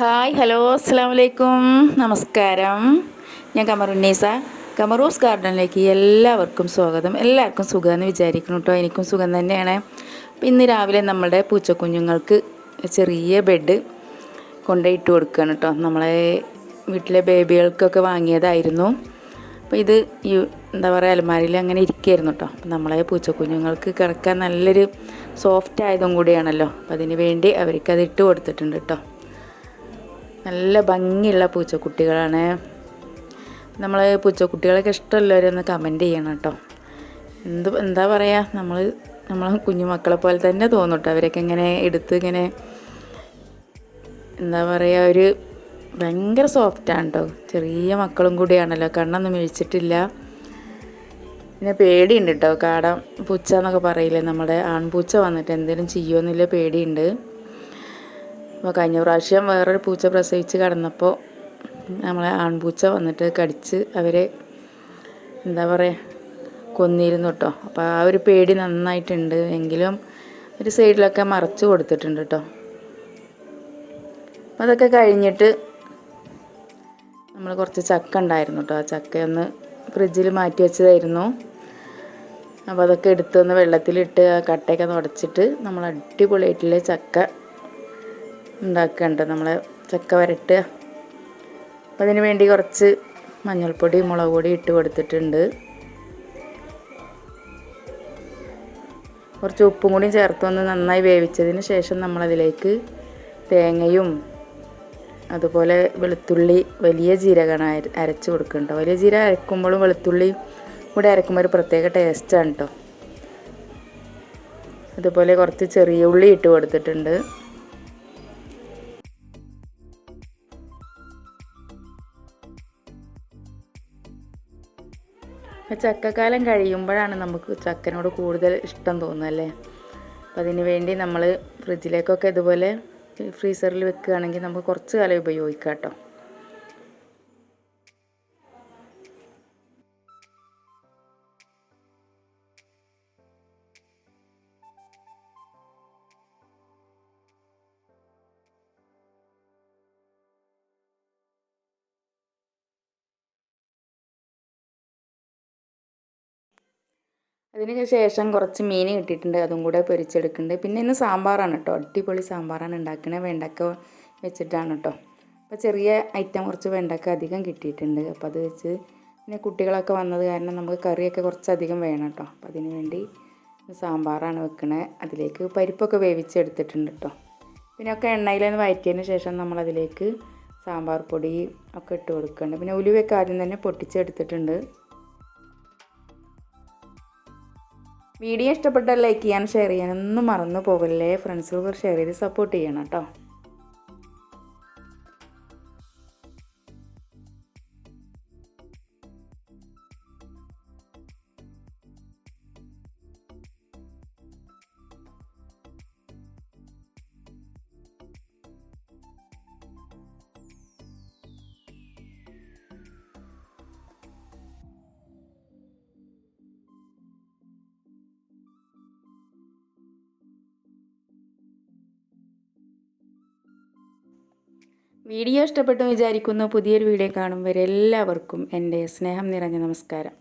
Hi hello അസ്സാം വലൈക്കും നമസ്കാരം. ഞാൻ കമറുന്നീസ. കമറൂസ് ഗാർഡനിലേക്ക് എല്ലാവർക്കും സ്വാഗതം. എല്ലാവർക്കും സുഖമെന്ന് വിചാരിക്കണം കേട്ടോ. എനിക്കും സുഖം തന്നെയാണ്. അപ്പം ഇന്ന് രാവിലെ നമ്മുടെ പൂച്ചക്കുഞ്ഞുങ്ങൾക്ക് ചെറിയ ബെഡ് കൊണ്ടുപോയിട്ട് കൊടുക്കുകയാണ് കേട്ടോ. നമ്മളെ വീട്ടിലെ ബേബികൾക്കൊക്കെ വാങ്ങിയതായിരുന്നു. അപ്പോൾ ഇത് എന്താ പറയുക, അലമാരിയിൽ അങ്ങനെ ഇരിക്കുകയായിരുന്നു കേട്ടോ. അപ്പം നമ്മളെ പൂച്ചക്കുഞ്ഞുങ്ങൾക്ക് കിടക്കാൻ നല്ലൊരു സോഫ്റ്റ് ആയതും കൂടിയാണല്ലോ. അപ്പം അതിന് വേണ്ടി അവർക്കത് ഇട്ട് കൊടുത്തിട്ടുണ്ട് കേട്ടോ. നല്ല ഭംഗിയുള്ള പൂച്ചക്കുട്ടികളാണ്. നമ്മൾ പൂച്ചക്കുട്ടികളൊക്കെ ഇഷ്ടമുള്ളവരൊന്ന് കമൻറ്റ് ചെയ്യണം കേട്ടോ. എന്താ പറയുക, നമ്മളെ കുഞ്ഞുമക്കളെ പോലെ തന്നെ തോന്നും കേട്ടോ. അവരൊക്കെ ഇങ്ങനെ എടുത്ത് ഇങ്ങനെ എന്താ പറയുക, ഒരു ഭയങ്കര സോഫ്റ്റാണ് കേട്ടോ. ചെറിയ മക്കളും കൂടിയാണല്ലോ, കണ്ണൊന്നും മിഴിച്ചിട്ടില്ല. പിന്നെ പേടിയുണ്ട് കേട്ടോ. കാടൻ പൂച്ച എന്നൊക്കെ പറയില്ലേ, നമ്മുടെ ആൺപൂച്ച വന്നിട്ട് എന്തെങ്കിലും ചെയ്യുമെന്നില്ല പേടിയുണ്ട്. അപ്പോൾ കഴിഞ്ഞ പ്രാവശ്യം വേറൊരു പൂച്ച പ്രസവിച്ച് കിടന്നപ്പോൾ നമ്മളെ ആൺപൂച്ച വന്നിട്ട് കടിച്ച് അവരെ എന്താ പറയുക കൊന്നിരുന്നു കേട്ടോ. അപ്പോൾ ആ ഒരു പേടി നന്നായിട്ടുണ്ട്. എങ്കിലും ഒരു സൈഡിലൊക്കെ മറച്ച് കൊടുത്തിട്ടുണ്ട് കേട്ടോ. അപ്പോൾ അതൊക്കെ കഴിഞ്ഞിട്ട് നമ്മൾ കുറച്ച് ചക്ക ഉണ്ടായിരുന്നു കേട്ടോ. ആ ചക്കയൊന്ന് ഫ്രിഡ്ജിൽ മാറ്റി വെച്ചതായിരുന്നു. അപ്പോൾ അതൊക്കെ എടുത്തൊന്ന് വെള്ളത്തിലിട്ട് ആ കട്ടയൊക്കെ തുടച്ചിട്ട് നമ്മൾ അടിപൊളിയായിട്ടുള്ള ചക്ക ഉണ്ടാക്കേണ്ട, നമ്മളെ ചക്ക വരട്ടുക. അപ്പോൾ അതിന് വേണ്ടി കുറച്ച് മഞ്ഞൾപ്പൊടി മുളക് പൊടി ഇട്ട് കൊടുത്തിട്ടുണ്ട്. കുറച്ച് ഉപ്പും കൂടി ചേർത്തൊന്ന് നന്നായി വേവിച്ചതിന് ശേഷം നമ്മളതിലേക്ക് തേങ്ങയും അതുപോലെ വെളുത്തുള്ളി, വലിയ ജീരകമാണ് അരച്ച് കൊടുക്കുന്നുണ്ട്. വലിയ ജീരകം അരക്കുമ്പോഴും വെളുത്തുള്ളി കൂടി അരക്കുമ്പോൾ ഒരു പ്രത്യേക ടേസ്റ്റാണ് കേട്ടോ. അതുപോലെ കുറച്ച് ചെറിയ ഉള്ളി ഇട്ട് കൊടുത്തിട്ടുണ്ട്. ചക്കക്കാലം കഴിയുമ്പോഴാണ് നമുക്ക് ചക്കനോട് കൂടുതൽ ഇഷ്ടം തോന്നുന്നല്ലേ. അപ്പം അതിന് വേണ്ടി നമ്മൾ ഫ്രിഡ്ജിലേക്കൊക്കെ ഇതുപോലെ ഫ്രീസറിൽ വെക്കുകയാണെങ്കിൽ നമുക്ക് കുറച്ച് കാലം ഉപയോഗിക്കാം കേട്ടോ. അതിന് ശേഷം കുറച്ച് മീൻ കിട്ടിയിട്ടുണ്ട്, അതും കൂടെ പൊരിച്ചെടുക്കുന്നുണ്ട്. പിന്നെ ഇന്ന് സാമ്പാറാണ് കേട്ടോ. അടിപൊളി സാമ്പാറാണ് ഉണ്ടാക്കണത്. വെണ്ടക്ക വെച്ചിട്ടാണ് കേട്ടോ. അപ്പോൾ ചെറിയ ഐറ്റം കുറച്ച് വെണ്ടക്ക അധികം കിട്ടിയിട്ടുണ്ട്. അപ്പോൾ അത് വെച്ച് പിന്നെ കുട്ടികളൊക്കെ വന്നത് കാരണം നമുക്ക് കറിയൊക്കെ കുറച്ചധികം വേണം കേട്ടോ. അപ്പോൾ അതിന് വേണ്ടി സാമ്പാറാണ് വെക്കണത്. അതിലേക്ക് പരിപ്പൊക്കെ വേവിച്ചെടുത്തിട്ടുണ്ട് കേട്ടോ. പിന്നെ ഒക്കെ എണ്ണയിലൊന്ന് വഴറ്റിയതിന് ശേഷം നമ്മളതിലേക്ക് സാമ്പാർ പൊടി ഒക്കെ ഇട്ട് കൊടുക്കുന്നുണ്ട്. പിന്നെ ഉലുവയൊക്കെ ആദ്യം തന്നെ പൊട്ടിച്ചെടുത്തിട്ടുണ്ട്. വീഡിയോ ഇഷ്ടപ്പെട്ടാൽ ലൈക്ക് ചെയ്യാൻ ഷെയർ ചെയ്യാനൊന്നും മറന്നു പോകല്ലേ. ഫ്രണ്ട്സുകൾ ഷെയർ ചെയ്ത് സപ്പോർട്ട് ചെയ്യണം കേട്ടോ. വീഡിയോ ഇഷ്ടപ്പെട്ടു വിചാരിക്കുന്നു. പുതിയൊരു വീഡിയോ കാണും വരെ എല്ലാവർക്കും എൻ്റെ സ്നേഹം നിറഞ്ഞ നമസ്കാരം.